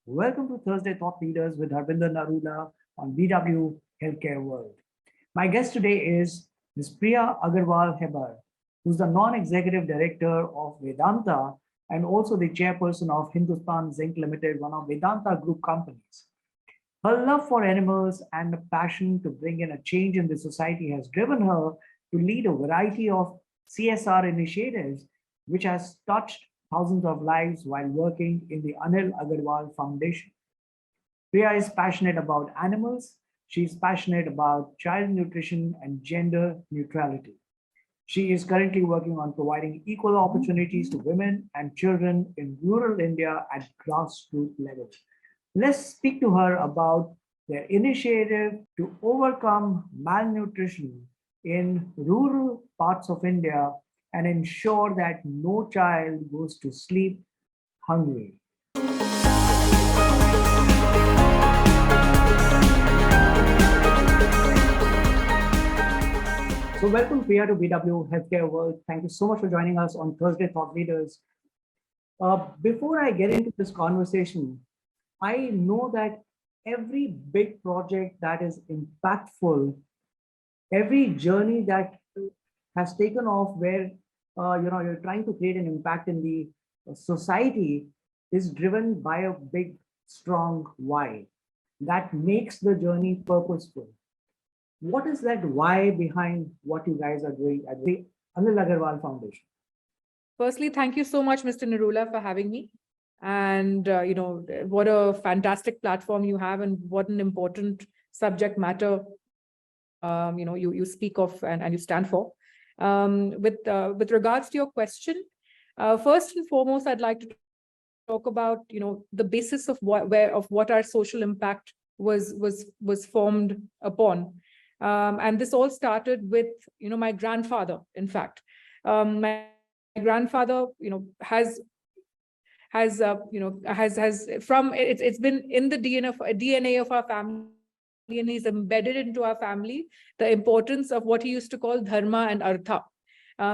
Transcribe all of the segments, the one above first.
Welcome to Thursday Thought Leaders with Harbinder Narula on BW Healthcare World. My guest today is Ms. Priya Agarwal Hebbar, who's the non-executive director of Vedanta and also the chairperson of Hindustan Zinc Limited, one of Vedanta Group companies. Her love for animals and a passion to bring in a change in the society has driven her to lead a variety of CSR initiatives, which has touched thousands of lives while working in the Anil Agarwal Foundation. Priya is passionate about animals. She's passionate about child nutrition and gender neutrality. She is currently working on providing equal opportunities to women and children in rural India at grassroots level. Let's speak to her about their initiative to overcome malnutrition in rural parts of India and ensure that no child goes to sleep hungry. So welcome Priya to BW Healthcare World. Thank you so much for joining us on Thursday Thought Leaders. Before I get into this conversation, I know that every big project that is impactful, every journey that has taken off where you're trying to create an impact in the society is driven by a big, strong why that makes the journey purposeful. What is that why behind what you guys are doing at the Anil Agarwal Foundation? Firstly, thank you so much, Mr. Narula, for having me. And, what a fantastic platform you have and what an important subject matter, you speak of and you stand for. With regards to your question, first and foremost, I'd like to talk about, the basis of what our social impact was formed upon. And this all started with, my grandfather, in fact. My grandfather, has from it's been in the DNA of our family, and he's embedded into our family the importance of what he used to call dharma and artha.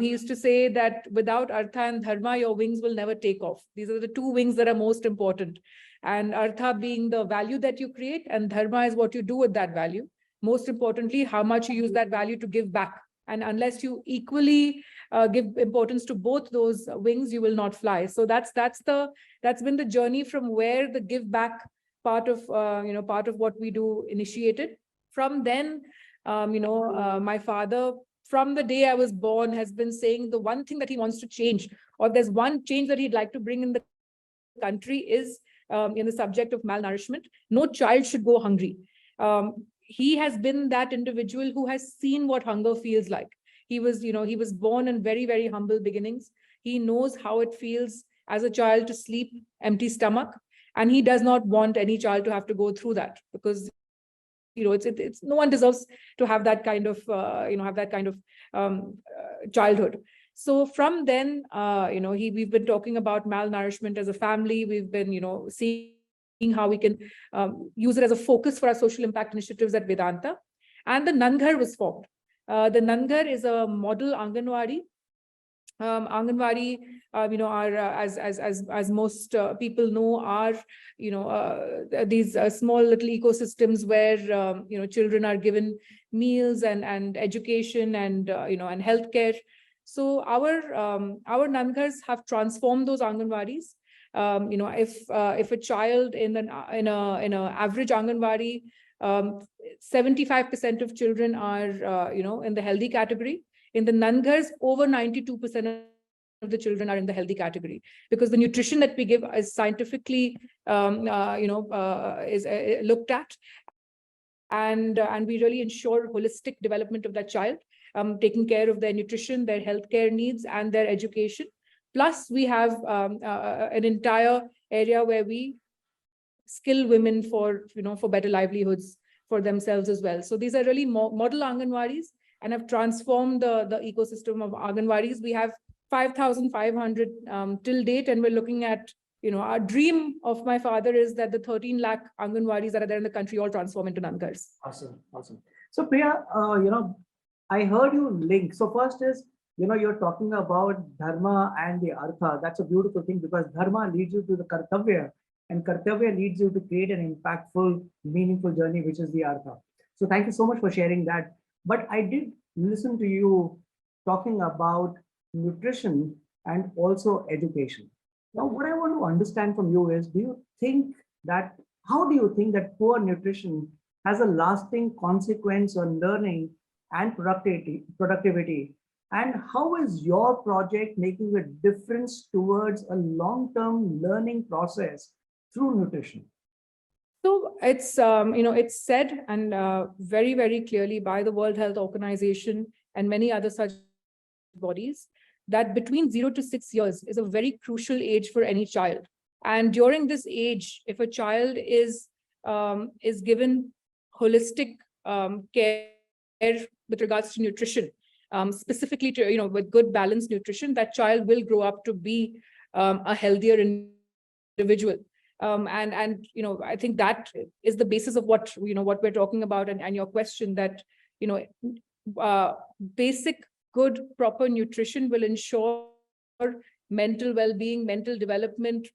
He used to say that without artha and dharma, your wings will never take off. These are the two wings that are most important. And artha being the value that you create, and dharma is what you do with that value. Most importantly, how much you use that value to give back. And unless you equally give importance to both those wings, you will not fly. So that's been the journey from where the give back part of what we do initiated. From then, my father, from the day I was born, has been saying the one thing that he wants to change, or there's one change that he'd like to bring in the country, is in the subject of malnourishment. No child should go hungry. He has been that individual who has seen what hunger feels like. He was born in very, very humble beginnings. He knows how it feels as a child to sleep empty stomach, and he does not want any child to have to go through that, because it's no one deserves to have that kind of childhood. So from then, we've been talking about malnourishment as a family. We've been seeing how we can use it as a focus for our social impact initiatives at Vedanta. And the Nanghar was formed. The Nanghar is a model Anganwadi. Anganwadi, are as most people know, are these small little ecosystems where children are given meals and education and and healthcare. So our Nanghars have transformed those Anganwadis. If a child in an average Anganwadi, 75% of children are in the healthy category. In the Nanghars, over 92% of the children are in the healthy category, because the nutrition that we give is scientifically is looked at, and we really ensure holistic development of that child, taking care of their nutrition, their healthcare needs, and their education. Plus, we have an entire area where we skill women for better livelihoods for themselves as well. So these are really model Anganwadis, and have transformed the ecosystem of Anganwadis. We have 5,500 till date, and we're looking at, our dream of my father is that the 13 lakh Anganwadis that are there in the country all transform into Nanghars. Awesome. So Priya, I heard you link. So first is, you're talking about dharma and the artha. That's a beautiful thing, because dharma leads you to the kartavya, and Kartavya leads you to create an impactful, meaningful journey, which is the Artha. So thank you so much for sharing that. But I did listen to you talking about nutrition and also education. Now, what I want to understand from you is, how do you think that poor nutrition has a lasting consequence on learning and productivity? And how is your project making a difference towards a long-term learning process through nutrition? So it's said and very, very clearly by the World Health Organization and many other such bodies that between 0 to 6 years is a very crucial age for any child. And during this age, if a child is given holistic care with regards to nutrition, specifically to with good balanced nutrition, that child will grow up to be a healthier individual. And I think that is the basis of what we're talking about, and your question that basic good proper nutrition will ensure mental well-being, mental development,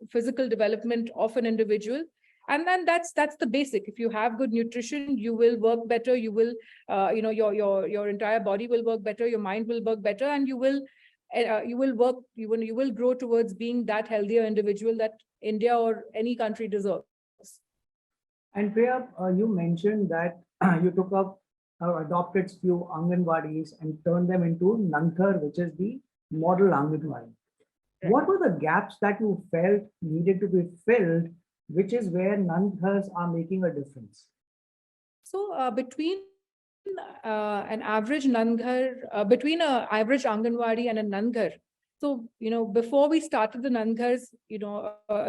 physical development of an individual. And then that's the basic. If you have good nutrition, you will work better. You will, your entire body will work better. Your mind will work better, and you will grow towards being that healthier individual that India or any country deserves. And Priya, you mentioned that you took up adopted few Anganwadis and turned them into Nanthar, which is the model Anganwadi. What were the gaps that you felt needed to be filled, which is where Nanthars are making a difference? So between an average Nanghar, between an average Anganwadi and a Nanghar, so before we started the Nanghars,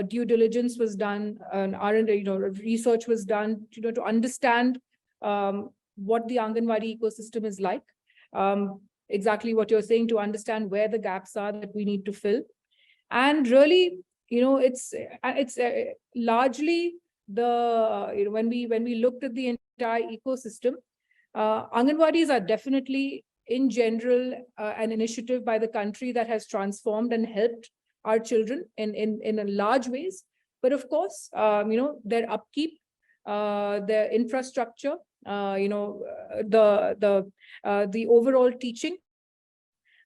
due diligence was done, and R&D, research was done, to understand what the Anganwadi ecosystem is like. Exactly what you're saying, to understand where the gaps are that we need to fill. And really, it's largely the when we looked at the entire ecosystem, Anganwadis are definitely in general an initiative by the country that has transformed and helped our children in a large ways. But of course, their upkeep, their infrastructure, the overall teaching,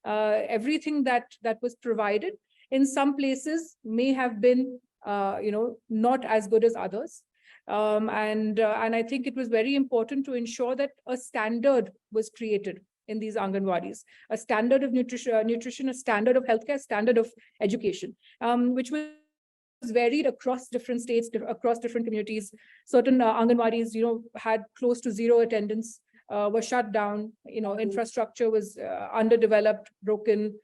everything that was provided in some places may have been not as good as others. And I think it was very important to ensure that a standard was created in these Anganwadis, a standard of nutrition, a standard of healthcare, standard of education, which was varied across different states, across different communities. Certain Anganwadis, had close to zero attendance, were shut down. Infrastructure was underdeveloped, broken.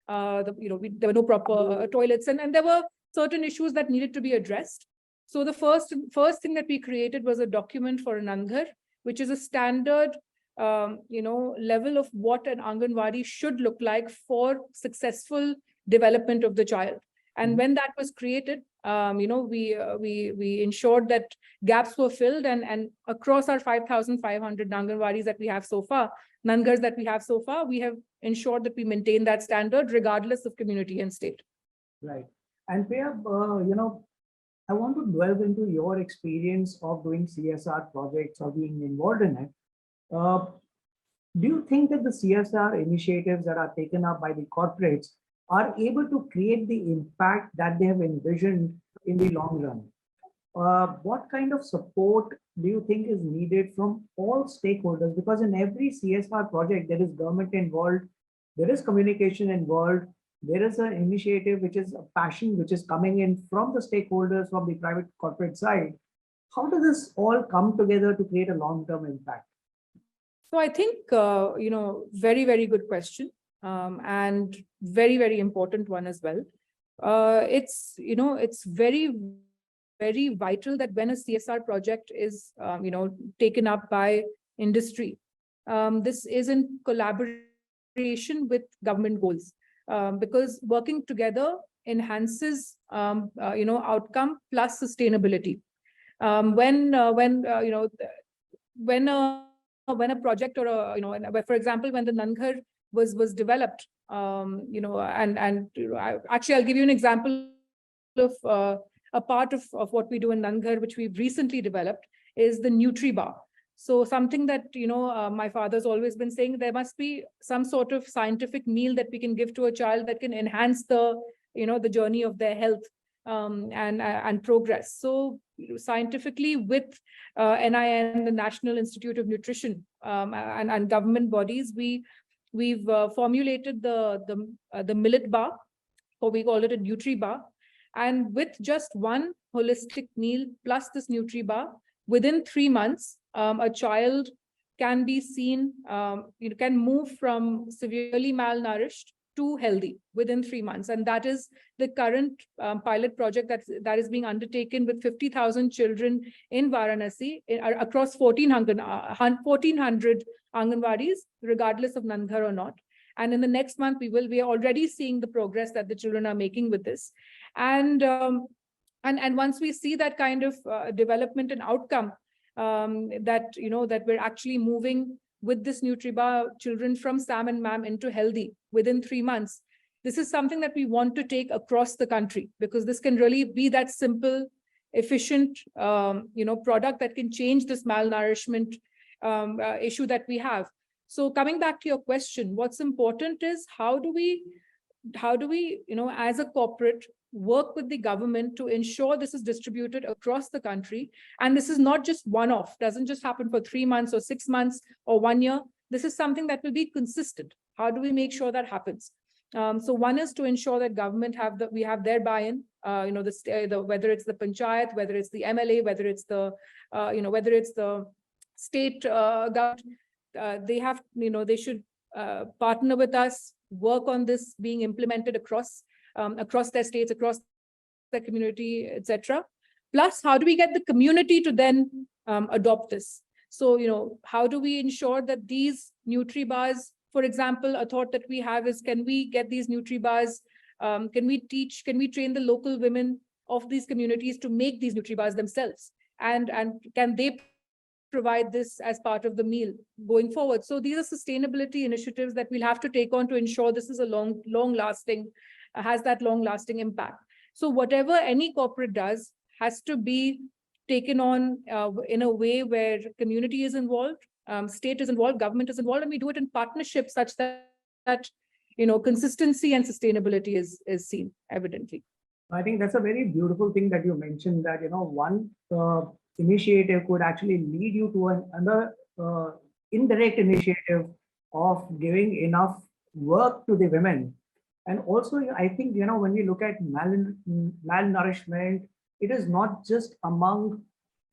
There were no proper toilets, and there were certain issues that needed to be addressed. So the first thing that we created was a document for an Nanghar, which is a standard, level of what an Anganwadi should look like for successful development of the child. And when that was created, we ensured that gaps were filled, and across our 5,500 Anganwadis that we have so far, Nanghars that we have so far, we have ensured that we maintain that standard regardless of community and state. Right. And Priya, I want to delve into your experience of doing CSR projects or being involved in it. Do you think that the CSR initiatives that are taken up by the corporates are able to create the impact that they have envisioned in the long run? What kind of support do you think is needed from all stakeholders? Because in every CSR project, there is government involved, there is communication involved, there is an initiative which is a passion which is coming in from the stakeholders, from the private corporate side. How does this all come together to create a long-term impact? So I think, very, very good question, and very, very important one as well. It's very, very vital that when a CSR project is, taken up by industry, this is in collaboration with government goals, because working together enhances, outcome plus sustainability. When a project or for example, when the Nanghar was developed, actually I'll give you an example of a part of what we do in Nanghar, which we've recently developed, is the Nutri-Bar. So something that, my father's always been saying, there must be some sort of scientific meal that we can give to a child that can enhance the journey of their health and progress. So scientifically, with NIN, the National Institute of Nutrition, and government bodies, we've formulated the millet bar, or we call it a Nutri-Bar. And with just one holistic meal plus this Nutri-Bar, within 3 months, a child can be seen, can move from severely malnourished to healthy within 3 months. And that is the current pilot project that is being undertaken with 50,000 children in Varanasi across 1,400 Anganwadis, regardless of Nanghar or not. And in the next month, we are already seeing the progress that the children are making with this. And once we see that kind of development and outcome, that we're actually moving with this Nutri-Bar children from SAM and MAM into healthy within 3 months, this is something that we want to take across the country, because this can really be that simple, efficient, product that can change this malnourishment issue that we have. So coming back to your question, what's important is how do we, as a corporate, work with the government to ensure this is distributed across the country. And this is not just one-off, doesn't just happen for 3 months or 6 months or 1 year. This is something that will be consistent. How do we make sure that happens? So one is to ensure that government we have their buy-in, whether it's the panchayat, whether it's the MLA, whether it's the state government. They should partner with us, work on this being implemented across their states, across their community, etc. Plus, how do we get the community to then adopt this? So, how do we ensure that these Nutri-Bars, for example, a thought that we have is, can we get these Nutri-Bars, can we train the local women of these communities to make these Nutri-Bars themselves? And can they provide this as part of the meal going forward? So these are sustainability initiatives that we'll have to take on to ensure this is a long-lasting, has that long-lasting impact. So whatever any corporate does has to be taken on in a way where community is involved, state is involved, government is involved, and we do it in partnership such that consistency and sustainability is seen evidently. I think that's a very beautiful thing that you mentioned, that one initiative could actually lead you to another indirect initiative of giving enough work to the women. And also, I think, when we look at malnourishment, it is not just among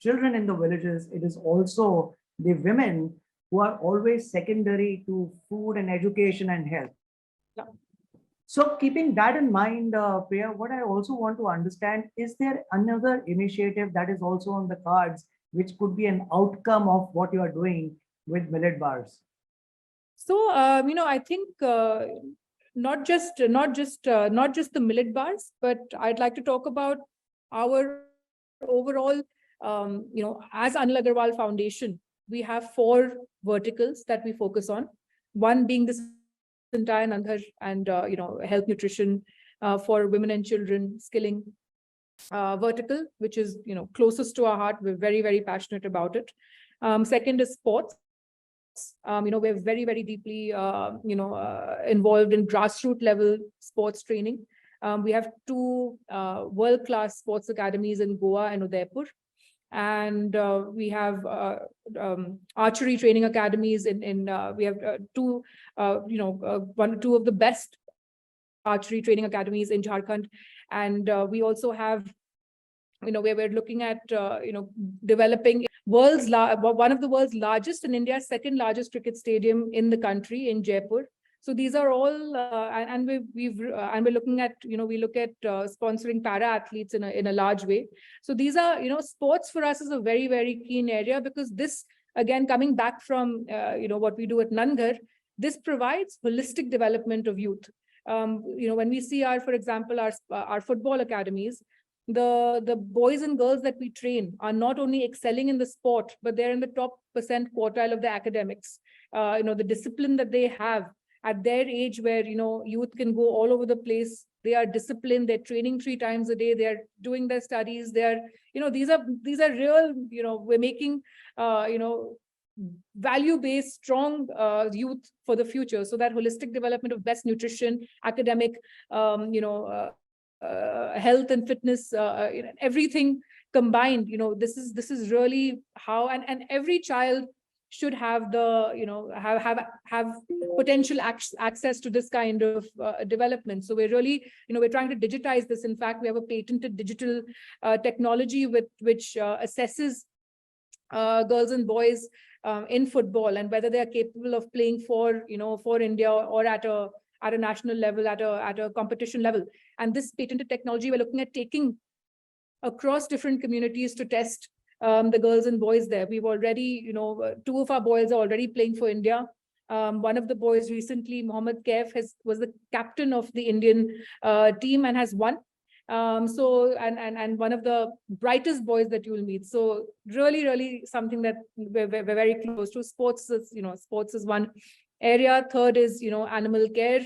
children in the villages, it is also the women who are always secondary to food and education and health. Yeah. So keeping that in mind, Priya, what I also want to understand, is there another initiative that is also on the cards, which could be an outcome of what you are doing with millet bars? So, I think not just the millet bars, but I'd like to talk about our overall, as Anil Agarwal Foundation, we have 4 verticals that we focus on. One being this entire Nanghar and health nutrition for women and children skilling vertical, which is closest to our heart. We're very, very passionate about it. Second is sports. We're very, very deeply involved in grassroots level sports training. We have 2 world-class sports academies in Goa and Udaipur. And we have archery training academies we have 2 of the best archery training academies in Jharkhand. And we also have, where we're looking at, developing one of the world's largest, in India's 2nd largest cricket stadium in the country, in Jaipur. So these are all, and we're looking at, we look at sponsoring para athletes in a large way. So these are, sports for us is a very, very keen area, because this, again, coming back from, what we do at Nanghar, this provides holistic development of youth. When we see for example, our football academies, the boys and girls that we train are not only excelling in the sport, but they're in the top % quartile of the academics. The discipline that they have at their age, where youth can go all over the place They are disciplined. They're training 3 times a day. They're doing their studies. They're, these are real, we're making, value-based, strong youth for the future. So that holistic development of best nutrition, academic, health and fitness, everything combined. This is really how, and every child should have the, have potential access to this kind of development. So we're really, we're trying to digitize this. In fact, we have a patented digital technology with which assesses girls and boys in football, and whether they are capable of playing for, for India, or at a national level, at a competition level. And this patented technology we're looking at taking across different communities to test the girls and boys there. We've already, 2 of our boys are already playing for India. One of the boys recently, Mohammed Kaif, was the captain of the Indian team and has won. So, and one of the brightest boys that you will meet. So really something that we're very close to. Sports is, sports is one area. Third is, animal care,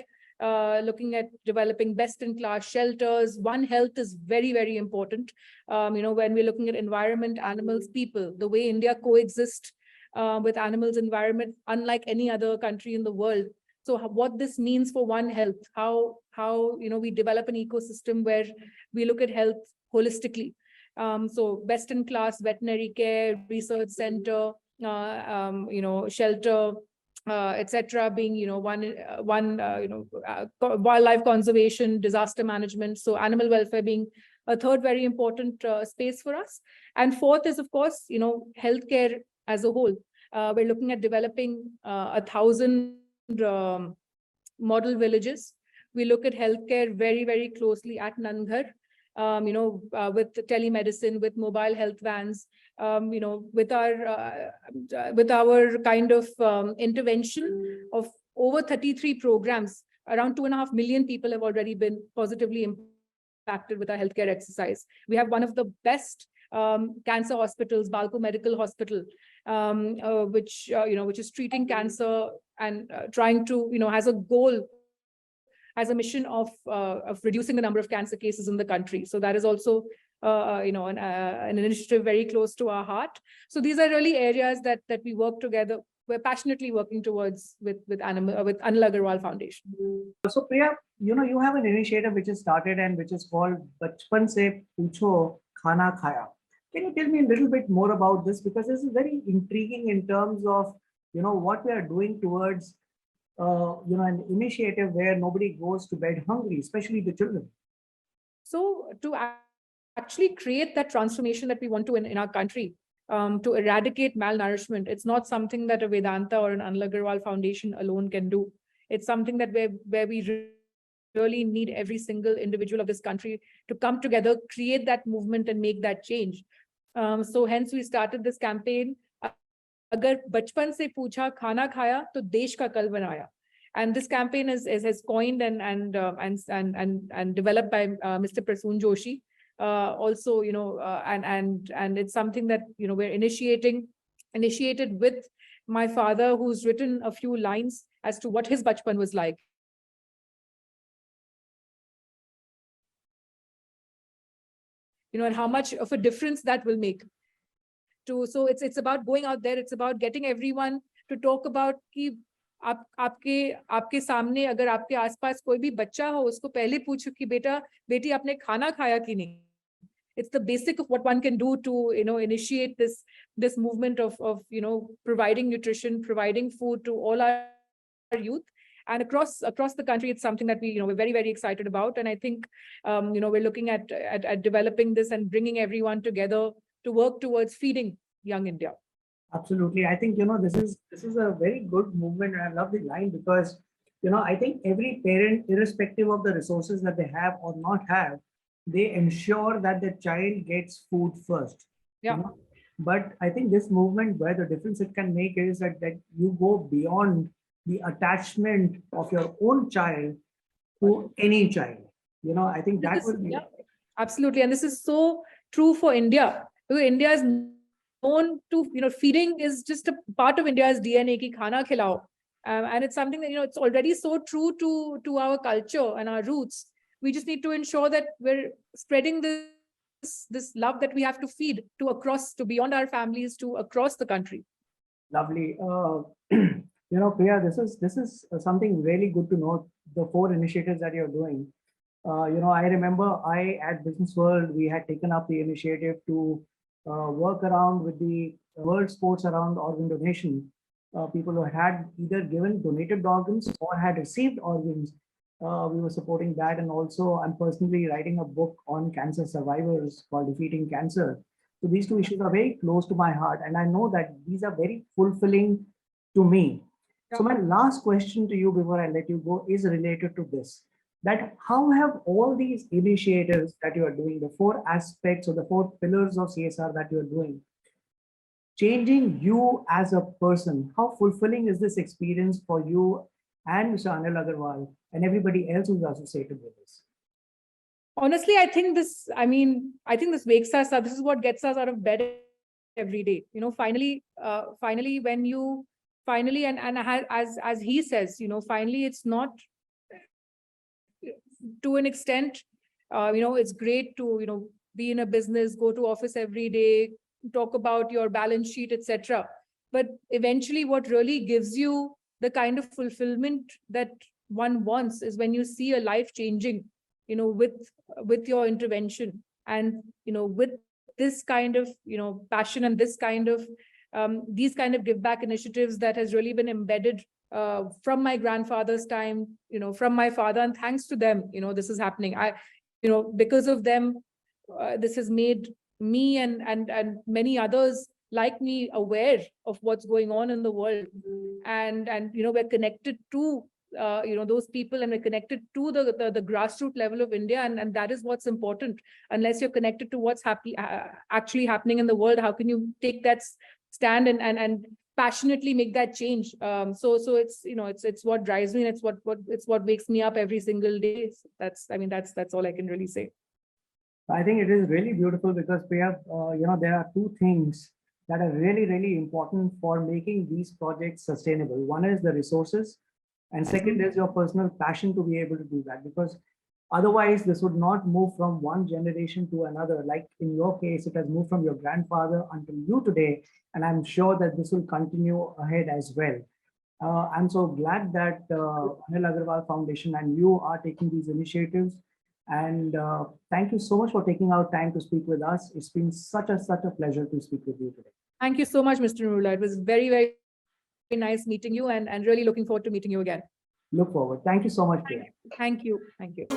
looking at developing best-in-class shelters. One Health is very important. When we're looking at environment, animals, people, the way India coexists with animals, environment, unlike any other country in the world. So what this means for One Health, how we develop an ecosystem where we look at health holistically. So best-in-class veterinary care, research center, shelter, etc., being wildlife conservation, disaster management. So animal welfare being a third very important space for us. And fourth is, of course, healthcare as a whole. We're looking at developing 1,000 model villages. We look at healthcare very closely at Nanghar, with telemedicine, with mobile health vans, with our kind of intervention of over 33 programs. Around 2.5 million people have already been positively impacted with our healthcare exercise. We have one of the best cancer hospitals, Balco Medical Hospital, which is treating cancer and trying to, has a goal, has a mission of reducing the number of cancer cases in the country. So that is also, an initiative very close to our heart. So these are really areas that we work together. We're passionately working towards with Anil Agarwal Foundation. So Priya, you have an initiative which is started and which is called Bachpan Se Pucho Khana Khaya. Can you tell me a little bit more about this? Because this is very intriguing in terms of, what we are doing towards, an initiative where nobody goes to bed hungry, especially the children. So to actually create that transformation that we want to in our country, to eradicate malnourishment, it's not something that a Vedanta or an Anil Agarwal Foundation alone can do. It's something that where we really need every single individual of this country to come together, create that movement and make that change. So hence we started this campaign, Agar Bachpan Se Pucha Khana Khaya, to Desh Ka Kal Banaya. And this campaign is coined and developed by Mr. Prasoon Joshi. Also, and it's something that, we're initiated with my father, who's written a few lines as to what his bachpan was like. And how much of a difference that will make. So it's about going out there. It's about getting everyone to talk about कि आपके सामने अगर आपके आसपास कोई भी बच्चा हो, उसको पहले पूछो कि बेटा बेटी आपने खाना खाया कि नहीं. It's the basic of what one can do to initiate this movement of providing nutrition, providing food to all our youth. And across the country, it's something that we're very excited about. And I think we're looking at developing this and bringing everyone together to work towards feeding young India. Absolutely. I think, this is a very good movement. And I love the line because, I think every parent, irrespective of the resources that they have or not have, they ensure that the child gets food first. Yeah. But I think this movement, where the difference it can make is that you go beyond the attachment of your own child to any child. I think that will be. Yeah, absolutely. And this is so true for India. Because India is known to, feeding is just a part of India's DNA, ki khana khilao. And it's something that, it's already so true to our culture and our roots. We just need to ensure that we're spreading this love that we have to feed to beyond our families, to across the country. Lovely. Priya, this is something really good to know. The 4 initiatives that you're doing. I remember at Business World, we had taken up the initiative to work around with the world sports around organ donation. People who had either donated organs or had received organs. We were supporting that. And also, I'm personally writing a book on cancer survivors called Defeating Cancer. So these 2 issues are very close to my heart. And I know that these are very fulfilling to me. So my last question to you before I let you go is related to this. That how have all these initiatives that you are doing, the 4 aspects or the 4 pillars of CSR that you are doing, changing you as a person? How fulfilling is this experience for you and Mr. Anil Agarwal and everybody else who's associated with this? Honestly, I think this wakes us up. This is what gets us out of bed every day. Finally, when you finally, and as he says, finally, it's not, to an extent, it's great to, be in a business, go to office every day, talk about your balance sheet, etc. But eventually what really gives you the kind of fulfillment that one wants is when you see a life changing, with your intervention, and, with this kind of, passion and this kind of, these kind of give back initiatives that has really been embedded from my grandfather's time, from my father, and thanks to them, this is happening. Because of them, this has made me and many others like me aware of what's going on in the world, and we're connected to those people, and we're connected to the grassroots level of India, and that is what's important. Unless you're connected to what's actually happening in the world, how can you take that stand and passionately make that change? So it's it's what drives me, and it's what wakes me up every single day. That's all I can really say. I think it is really beautiful because we have, there are 2 things that are really, really important for making these projects sustainable. One is the resources, and second is your personal passion to be able to do that, because otherwise this would not move from one generation to another. Like in your case, it has moved from your grandfather until you today, and I'm sure that this will continue ahead as well. I'm so glad that Anil Agarwal Foundation and you are taking these initiatives. And thank you so much for taking our time to speak with us. It's been such a pleasure to speak with you today. Thank you so much, Mr. Narula. It was very, very nice meeting you, and really looking forward to meeting you again. Look forward. Thank you so much, Priya. Thank you. Thank you.